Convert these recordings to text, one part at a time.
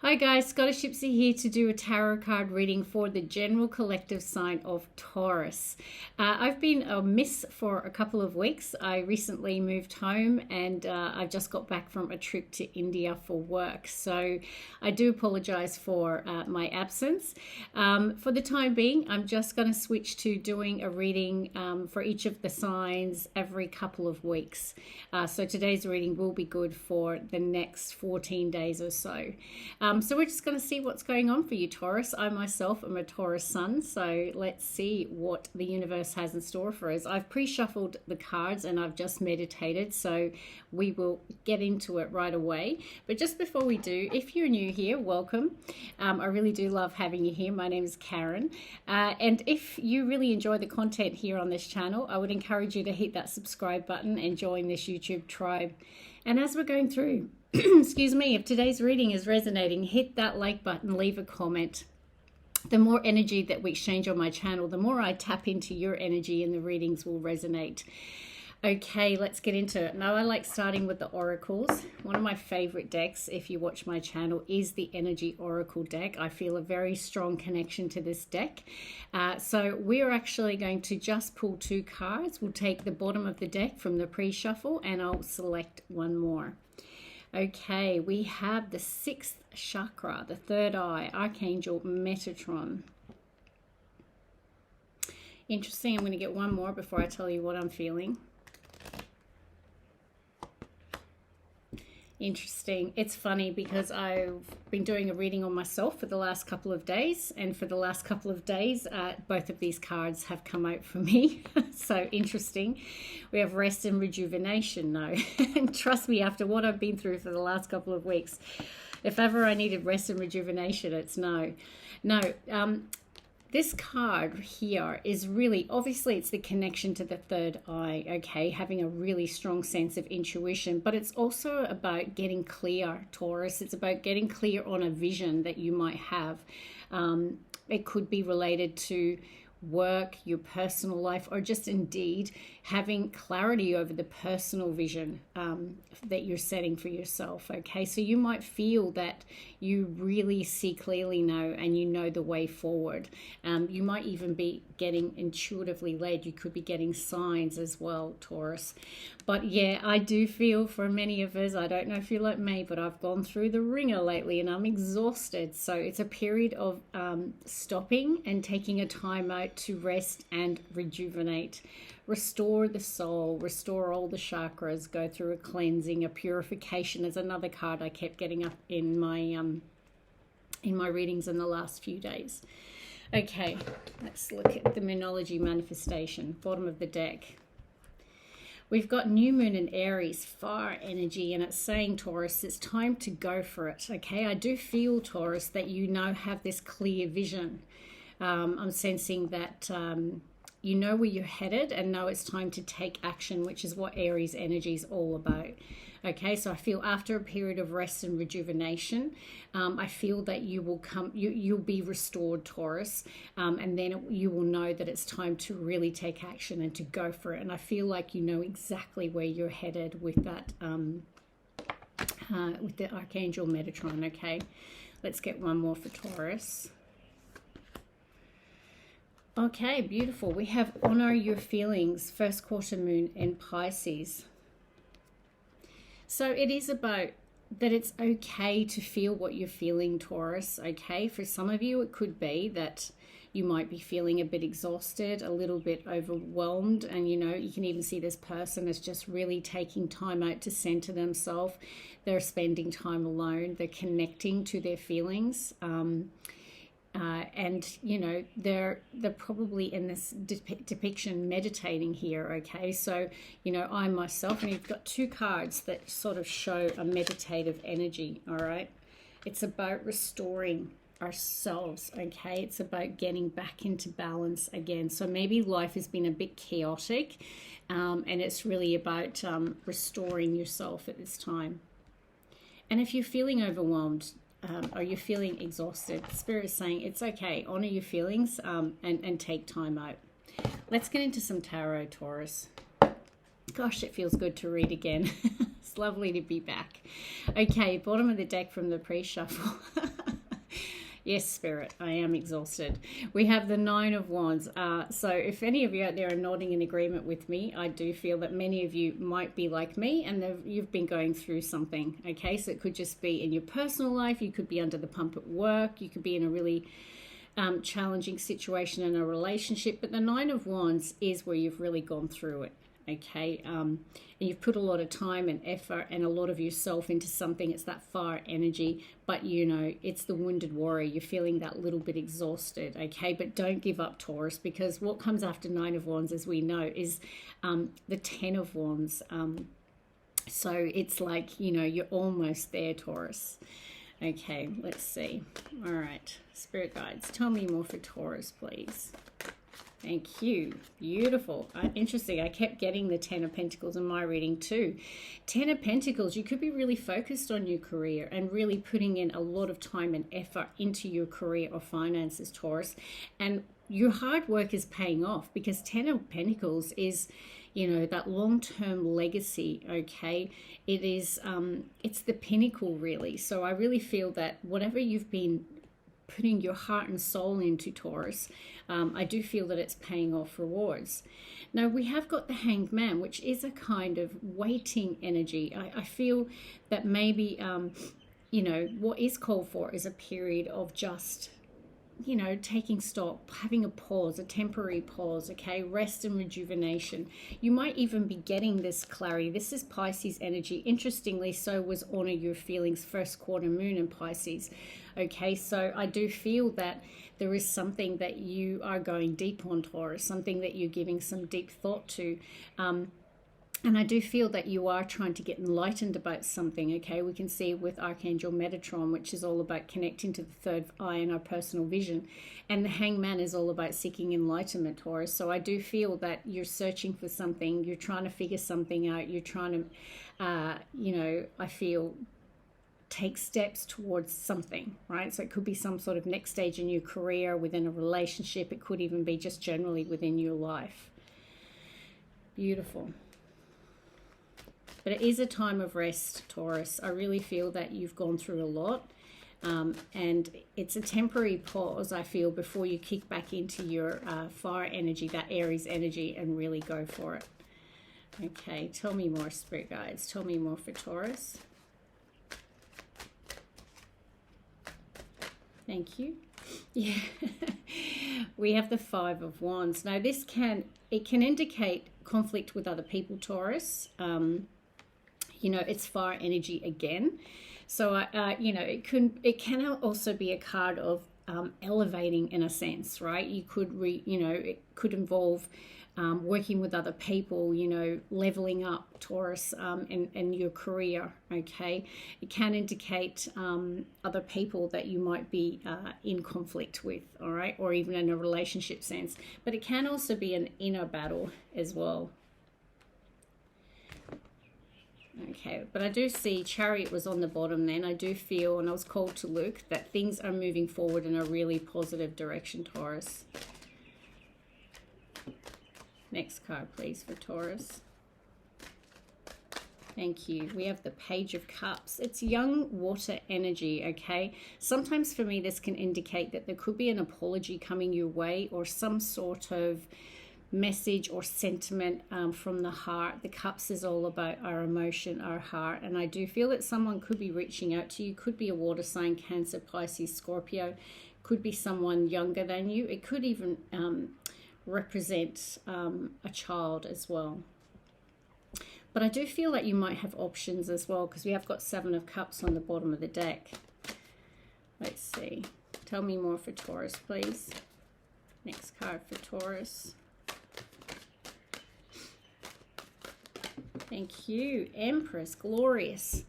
Hi guys, Scottish Gypsy here to do a tarot card reading for the general collective sign of Taurus. I've been amiss for a couple of weeks. I recently moved home and I just got back from a trip to India for work. So I do apologize for my absence. For the time being, I'm just going to switch to doing a reading for each of the signs every couple of weeks. So today's reading will be good for the next 14 days or so. So we're just going to see what's going on for you, Taurus. I myself am a Taurus sun, so let's see what the universe has in store for us. I've pre-shuffled the cards and I've just meditated, so we will get into it right away. But just before we do, if you're new here, welcome. I really do love having you here. My name is Karen. And if you really enjoy the content here on this channel, I would encourage you to hit that subscribe button and join this YouTube tribe. And as we're going through, excuse me, if today's reading is resonating, hit that like button, leave a comment. The more energy that we exchange on my channel, the more I tap into your energy and the readings will resonate. Okay, let's get into it. Now, I like starting with the oracles. One of my favorite decks, if you watch my channel, is the Energy Oracle deck. I feel a very strong connection to this deck. So we're actually going to just pull two cards. We'll take the bottom of the deck from the pre-shuffle and I'll select one more. Okay, we have the sixth chakra, the third eye, Archangel Metatron. Interesting. I'm going to get one more before I tell you what I'm feeling. Interesting. It's funny because I've been doing a reading on myself for the last couple of days, and for the last couple of days both of these cards have come out for me. So interesting. We have rest and rejuvenation now. And trust me, after what I've been through for the last couple of weeks, if ever I needed rest and rejuvenation, it's no. This card here is really, obviously it's the connection to the third eye, okay, having a really strong sense of intuition, but it's also about getting clear, Taurus. It's about getting clear on a vision that you might have. It could be related to work, your personal life, or just indeed having clarity over the personal vision that you're setting for yourself. Okay, so you might feel that you really see clearly now and you know the way forward. You might even be getting intuitively led. You could be getting signs as well, Taurus. But yeah, I do feel for many of us, I don't know if you're like me, but I've gone through the ringer lately and I'm exhausted. So it's a period of stopping and taking a time out to rest and rejuvenate. Restore the soul, restore all the chakras, go through a cleansing, a purification. There's another card I kept getting up in my readings in the last few days. Okay, let's look at the Moonology manifestation, bottom of the deck. We've got new moon in Aries, fire energy, and it's saying, Taurus, it's time to go for it. Okay, I do feel, Taurus, that you now have this clear vision. I'm sensing that you know where you're headed and know it's time to take action, which is what Aries energy is all about. Okay, so I feel after a period of rest and rejuvenation, I feel that you will come, you'll be restored, Taurus, and then you will know that it's time to really take action and to go for it. And I feel like you know exactly where you're headed with that, with the Archangel Metatron. Okay, let's get one more for Taurus. Okay, beautiful. We have honor your feelings, first quarter moon in Pisces. So it is about that it's okay to feel what you're feeling, Taurus, okay? For some of you, it could be that you might be feeling a bit exhausted, a little bit overwhelmed, and you know, you can even see this person is just really taking time out to center themselves. They're spending time alone. They're connecting to their feelings. And you know, they're probably in this depiction meditating here. Okay, so you know, I myself, and you've got two cards that sort of show a meditative energy. All right, it's about restoring ourselves. Okay, it's about getting back into balance again. So maybe life has been a bit chaotic, and it's really about restoring yourself at this time. And if you're feeling overwhelmed, or you're feeling exhausted, Spirit is saying it's okay. Honor your feelings and take time out. Let's get into some tarot, Taurus. Gosh, it feels good to read again. It's lovely to be back. Okay, bottom of the deck from the pre-shuffle. Yes, Spirit, I am exhausted. We have the Nine of Wands. So if any of you out there are nodding in agreement with me, I do feel that many of you might be like me and you've been going through something, okay? So it could just be in your personal life. You could be under the pump at work. You could be in a really challenging situation in a relationship. But the Nine of Wands is where you've really gone through it. Okay, and you've put a lot of time and effort and a lot of yourself into something. It's that fire energy, but you know, it's the wounded warrior. You're feeling that little bit exhausted, okay? But don't give up, Taurus, because what comes after Nine of Wands, as we know, is the Ten of Wands. So it's like, you know, you're almost there, Taurus. Okay, let's see. All right, Spirit Guides, tell me more for Taurus, please. Thank you. Beautiful. Interesting. I kept getting the Ten of Pentacles in my reading too. Ten of Pentacles, you could be really focused on your career and really putting in a lot of time and effort into your career or finances, Taurus. And your hard work is paying off because Ten of Pentacles is, you know, that long-term legacy, okay? It is, it's the pinnacle, really. So I really feel that whatever you've been putting your heart and soul into, Taurus, I do feel that it's paying off rewards. Now we have got the Hanged Man, which is a kind of waiting energy. I feel that maybe, you know, what is called for is a period of just, you know, taking stock, having a pause, a temporary pause, okay, rest and rejuvenation. You might even be getting this clarity. This is Pisces energy. Interestingly, so was Honor Your Feelings first quarter moon in Pisces. Okay, so I do feel that there is something that you are going deep on, Taurus, something that you're giving some deep thought to. And I do feel that you are trying to get enlightened about something, okay? We can see with Archangel Metatron, which is all about connecting to the third eye and our personal vision. And the Hangman is all about seeking enlightenment, Taurus. So I do feel that you're searching for something. You're trying to figure something out. You're trying to, you know, I feel, take steps towards something, right? So it could be some sort of next stage in your career, within a relationship. It could even be just generally within your life. Beautiful. But it is a time of rest, Taurus. I really feel that you've gone through a lot. And it's a temporary pause, I feel, before you kick back into your fire energy, that Aries energy, and really go for it. Okay, tell me more, Spirit Guides. Tell me more for Taurus. Thank you. Yeah. We have the Five of Wands. Now, this can indicate conflict with other people, Taurus. You know, it's fire energy again. So, you know, it can also be a card of elevating in a sense, right? You could, you know, it could involve working with other people, you know, leveling up, Taurus, in your career, okay? It can indicate other people that you might be in conflict with, all right? Or even in a relationship sense. But it can also be an inner battle as well. Okay, but I do see Chariot was on the bottom then. I do feel, and I was called to look, that things are moving forward in a really positive direction, Taurus. Next card, please, for Taurus. Thank you. We have the Page of Cups. It's young water energy, okay? Sometimes for me, this can indicate that there could be an apology coming your way or some sort of message or sentiment from the heart. The Cups is all about our emotion, our heart, and I do feel that someone could be reaching out to you. Could be a water sign, Cancer, Pisces, Scorpio. Could be someone younger than you. It could even represent a child as well. But I do feel that you might have options as well, because we have got Seven of Cups on the bottom of the deck. Let's see. Tell me more for Taurus, please. Next card for Taurus. Thank you. Empress, glorious.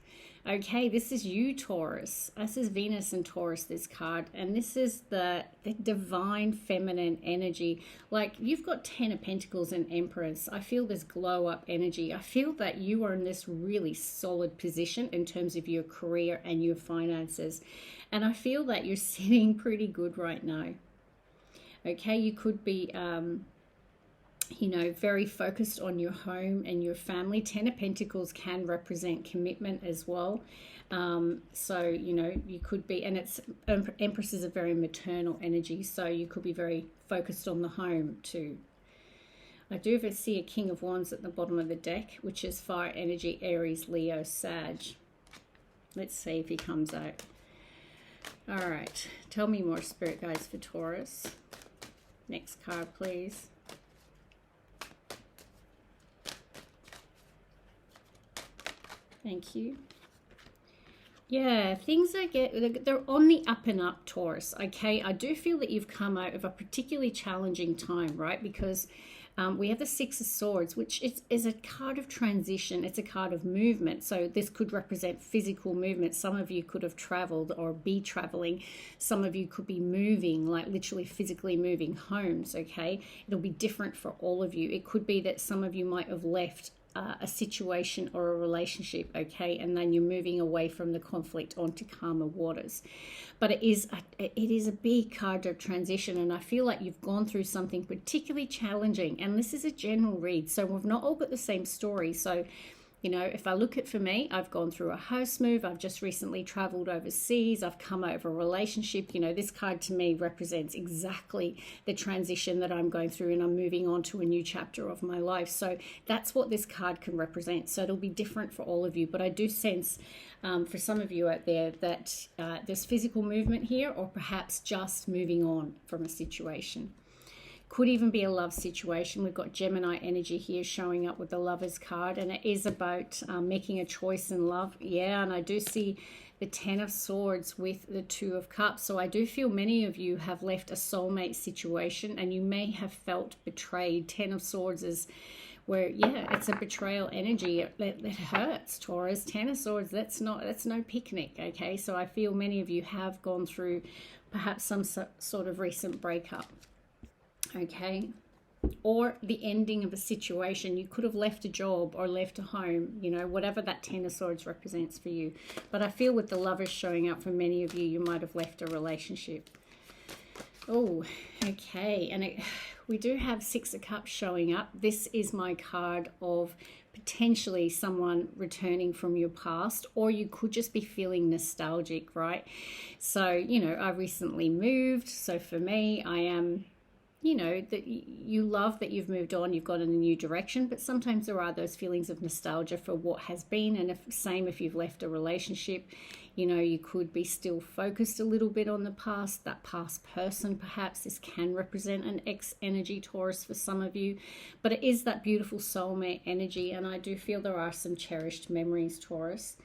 Okay, this is you, Taurus. This is Venus and Taurus, this card. And this is the divine feminine energy. Like, you've got Ten of Pentacles and Empress. I feel this glow up energy. I feel that you are in this really solid position in terms of your career and your finances. And I feel that you're sitting pretty good right now. Okay, you could be you know, very focused on your home and your family. Ten of Pentacles can represent commitment as well. So, you know, you could be, and it's, Empress is a very maternal energy, so you could be very focused on the home too. I do see a King of Wands at the bottom of the deck, which is fire energy, Aries, Leo, Sag. Let's see if he comes out. All right, tell me more, Spirit Guides, for Taurus. Next card, please. Thank you. Yeah, things they're on the up and up, Taurus. Okay, I do feel that you've come out of a particularly challenging time, right? Because we have the Six of Swords, which is a card of transition. It's a card of movement. So this could represent physical movement. Some of you could have traveled or be traveling. Some of you could be moving, like literally physically moving homes, okay? It'll be different for all of you. It could be that some of you might have left a situation or a relationship, okay, and then you're moving away from the conflict onto calmer waters. But it is a big card of transition, and I feel like you've gone through something particularly challenging, and this is a general read, so we've not all got the same story. So, you know, if I look at, for me, I've gone through a house move, I've just recently traveled overseas, I've come out of a relationship. You know, this card to me represents exactly the transition that I'm going through, and I'm moving on to a new chapter of my life. So that's what this card can represent. So it'll be different for all of you, but I do sense for some of you out there that there's physical movement here, or perhaps just moving on from a situation. Could even be a love situation. We've got Gemini energy here showing up with the Lovers card, and it is about making a choice in love. Yeah, and I do see the Ten of Swords with the Two of Cups. So I do feel many of you have left a soulmate situation, and you may have felt betrayed. Ten of Swords is where, yeah, it's a betrayal energy. It hurts, Taurus. Ten of Swords, that's no picnic, okay? So I feel many of you have gone through perhaps some sort of recent breakup. Okay, or the ending of a situation. You could have left a job or left a home, you know, whatever that Ten of Swords represents for you. But I feel with the Lovers showing up for many of you, you might have left a relationship. Oh, okay, and we do have Six of Cups showing up. This is my card of potentially someone returning from your past, or you could just be feeling nostalgic, right? So, you know, I recently moved, so for me, I am, you know, that you love that you've moved on, you've gone in a new direction, but sometimes there are those feelings of nostalgia for what has been. And if you've left a relationship, you know, you could be still focused a little bit on the past, that past person perhaps. This can represent an ex energy, Taurus, for some of you, but it is that beautiful soulmate energy, and I do feel there are some cherished memories, Taurus.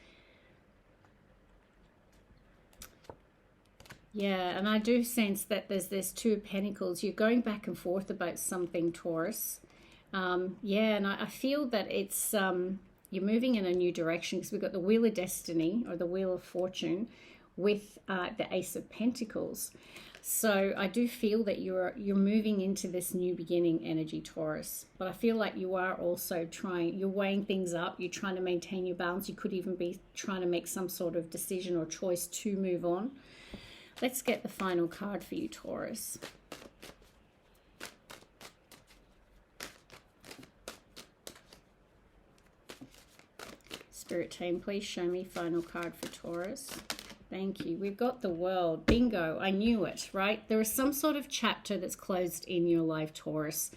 Yeah, and I do sense that there's Two of Pentacles. You're going back and forth about something, Taurus. Yeah, and I feel that it's you're moving in a new direction, because we've got the Wheel of Destiny, or the Wheel of Fortune, with the Ace of Pentacles. So I do feel that you're moving into this new beginning energy, Taurus. But I feel like you are also you're weighing things up. You're trying to maintain your balance. You could even be trying to make some sort of decision or choice to move on. Let's get the final card for you, Taurus. Spirit team, please show me final card for Taurus. Thank you. We've got the World. Bingo. I knew it, right? There is some sort of chapter that's closed in your life, Taurus,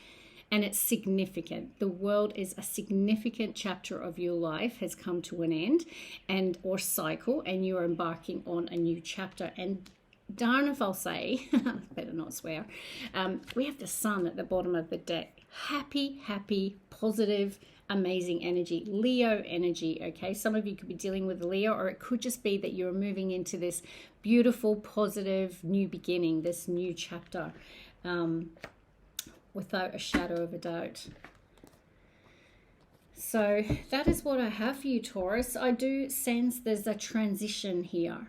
and it's significant. The World is a significant chapter of your life has come to an end, or cycle, and you are embarking on a new chapter. And darn if I'll say, better not swear, we have the Sun at the bottom of the deck. Happy, positive, amazing energy. Leo energy, okay? Some of you could be dealing with Leo, or it could just be that you're moving into this beautiful, positive, new beginning, this new chapter, without a shadow of a doubt. So that is what I have for you, Taurus. I do sense there's a transition here.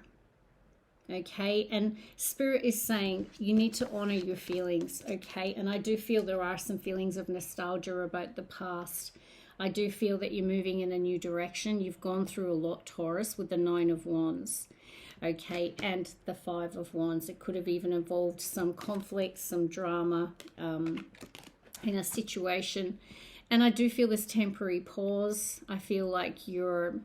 Okay, and Spirit is saying you need to honor your feelings, okay? And I do feel there are some feelings of nostalgia about the past. I do feel that you're moving in a new direction. You've gone through a lot, Taurus, with the Nine of Wands, okay, and the Five of Wands. It could have even involved some conflict, some drama, in a situation. And I do feel this temporary pause. I feel like you're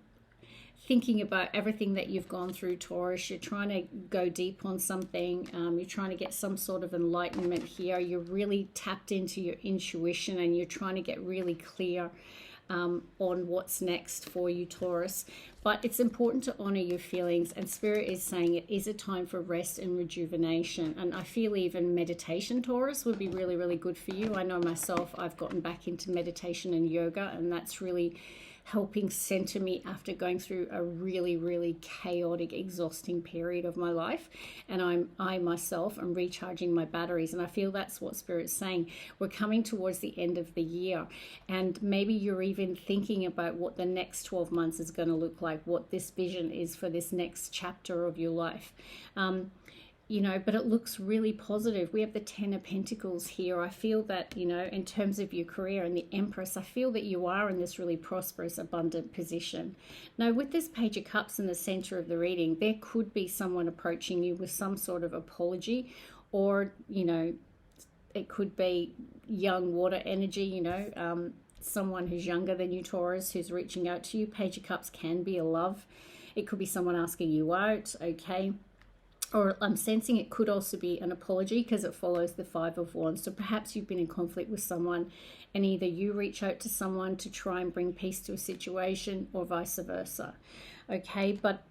thinking about everything that you've gone through, Taurus. You're trying to go deep on something. You're trying to get some sort of enlightenment here. You're really tapped into your intuition and you're trying to get really clear on what's next for you, Taurus. But it's important to honor your feelings, and Spirit is saying it is a time for rest and rejuvenation. And I feel even meditation, Taurus, would be really, really good for you. I know myself, I've gotten back into meditation and yoga, and that's really helping center me after going through a really, really chaotic, exhausting period of my life. And I myself am recharging my batteries. And I feel that's what Spirit's saying. We're coming towards the end of the year. And maybe you're even thinking about what the next 12 months is going to look like, what this vision is for this next chapter of your life. But it looks really positive. We have the Ten of Pentacles here. I feel that, in terms of your career and the Empress, I feel that you are in this really prosperous, abundant position. Now, with this Page of Cups in the center of the reading, there could be someone approaching you with some sort of apology, or, it could be young water energy, someone who's younger than you, Taurus, who's reaching out to you. Page of Cups can be a love. It could be someone asking you out, okay? Or I'm sensing it could also be an apology because it follows the Five of Wands. So perhaps you've been in conflict with someone and either you reach out to someone to try and bring peace to a situation or vice versa. Okay, but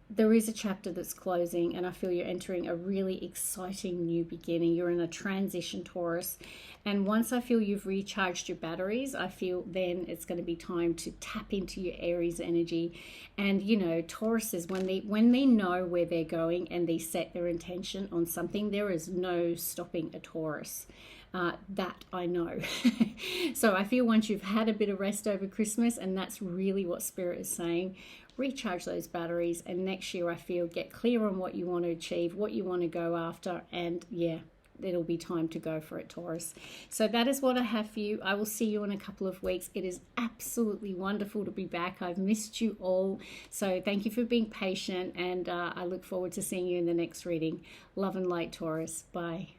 there is a chapter that's closing and I feel you're entering a really exciting new beginning. You're in a transition, Taurus. And once I feel you've recharged your batteries, I feel then it's going to be time to tap into your Aries energy. And, Tauruses, when they know where they're going and they set their intention on something, there is no stopping a Taurus. That I know. So I feel once you've had a bit of rest over Christmas, and that's really what Spirit is saying, recharge those batteries, and next year I feel get clear on what you want to achieve, what you want to go after, and it'll be time to go for it, Taurus. So that is what I have for you. I will see you in a couple of weeks. It is absolutely wonderful to be back. I've missed you all. So thank you for being patient, and I look forward to seeing you in the next reading. Love and light, Taurus. Bye.